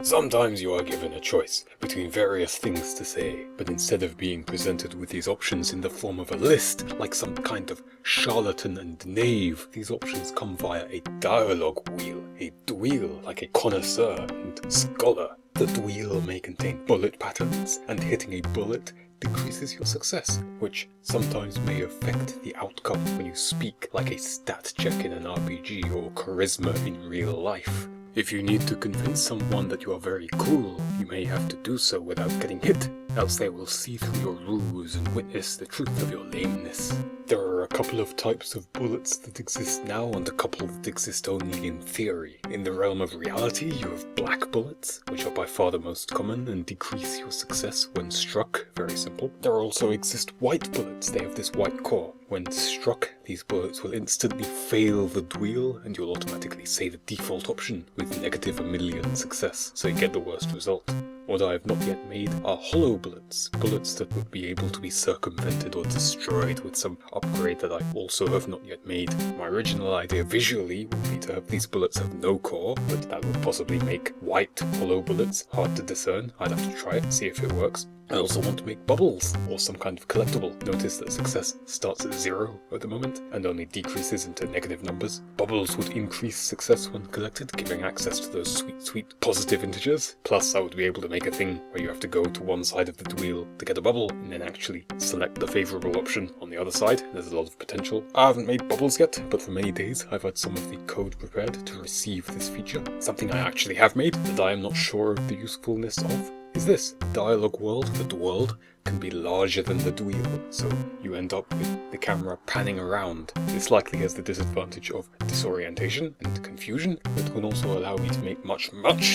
Sometimes you are given a choice between various things to say, but instead of being presented with these options in the form of a list, like some kind of charlatan and knave, these options come via a dialogue wheel, a dwheel like a connoisseur and scholar. The dwheel may contain bullet patterns, and hitting a bullet decreases your success, which sometimes may affect the outcome when you speak, like a stat check in an RPG or charisma in real life. If you need to convince someone that you are very cool, you may have to do so without getting hit, else they will see through your ruse and witness the truth of your lameness. There are a couple of types of bullets that exist now and a couple that exist only in theory. In the realm of reality, you have black bullets, which are by far the most common and decrease your success when struck, very simple. There also exist white bullets, they have this white core. When struck, these bullets will instantly fail the dwheel and you'll automatically say the default option with negative 1,000,000 success, so you get the worst result. What I have not yet made are hollow bullets, bullets that would be able to be circumvented or destroyed with some upgrade that I also have not yet made. My original idea visually would be to have these bullets have no core, but that would possibly make white hollow bullets hard to discern. I'd have to try it, see if it works. I also want to make bubbles, or some kind of collectible. Notice that success starts at 0 at the moment, and only decreases into negative numbers. Bubbles would increase success when collected, giving access to those sweet positive integers. Plus I would be able to make a thing where you have to go to one side of the wheel to get a bubble, and then actually select the favourable option on the other side. There's a lot of potential. I haven't made bubbles yet, but for many days I've had some of the code prepared to receive this feature. Something I actually have made, that I am not sure of the usefulness of, is this. Dialogue world, the world, can be larger than the dwheel, so you end up with the camera panning around. This likely has the disadvantage of disorientation and confusion, but can also allow me to make much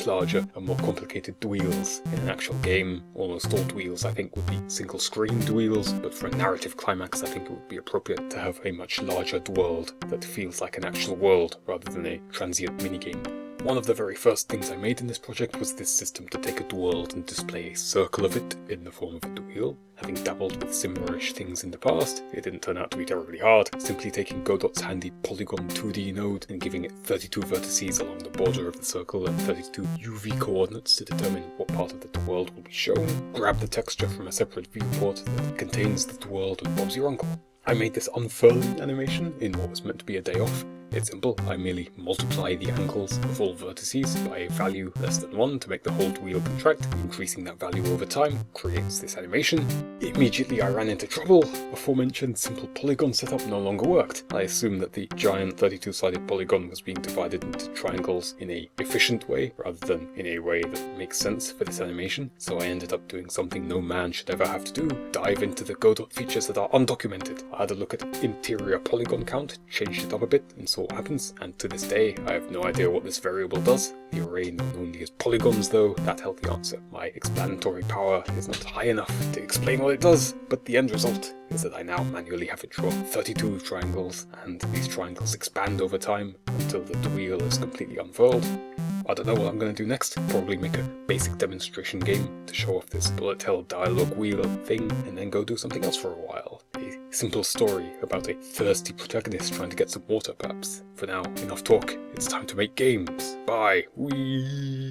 larger and more complicated dwheels. In an actual game, almost all dwheels I think would be single screen dwheels, but for a narrative climax I think it would be appropriate to have a much larger world that feels like an actual world rather than a transient minigame. One of the very first things I made in this project was this system to take a world and display a circle of it in the form of a dwheel. Having dabbled with similar-ish things in the past, it didn't turn out to be terribly hard, simply taking Godot's handy polygon 2D node and giving it 32 vertices along the border of the circle and 32 UV coordinates to determine what part of the world will be shown. Grab the texture from a separate viewport that contains the world and Bob's your uncle. I made this unfurling animation in what was meant to be a day off. It's simple, I merely multiply the angles of all vertices by a value less than 1 to make the whole wheel contract. Increasing that value over time creates this animation. Immediately I ran into trouble. Aforementioned simple polygon setup no longer worked. I assumed that the giant 32-sided polygon was being divided into triangles in an efficient way rather than in a way that makes sense for this animation, so I ended up doing something no man should ever have to do: dive into the Godot features that are undocumented. I had a look at interior polygon count, changed it up a bit, and saw what happens, and to this day I have no idea what this variable does. The array known only as polygons though, that held the answer. My explanatory power is not high enough to explain what it does, but the end result is that I now manually have it draw 32 triangles, and these triangles expand over time until the wheel is completely unfurled. I don't know what I'm going to do next. Probably make a basic demonstration game to show off this bullet hell dialogue wheel thing, and then go do something else for a while. A simple story about a thirsty protagonist trying to get some water perhaps. For now, enough talk. It's time to make games. Bye. Whee!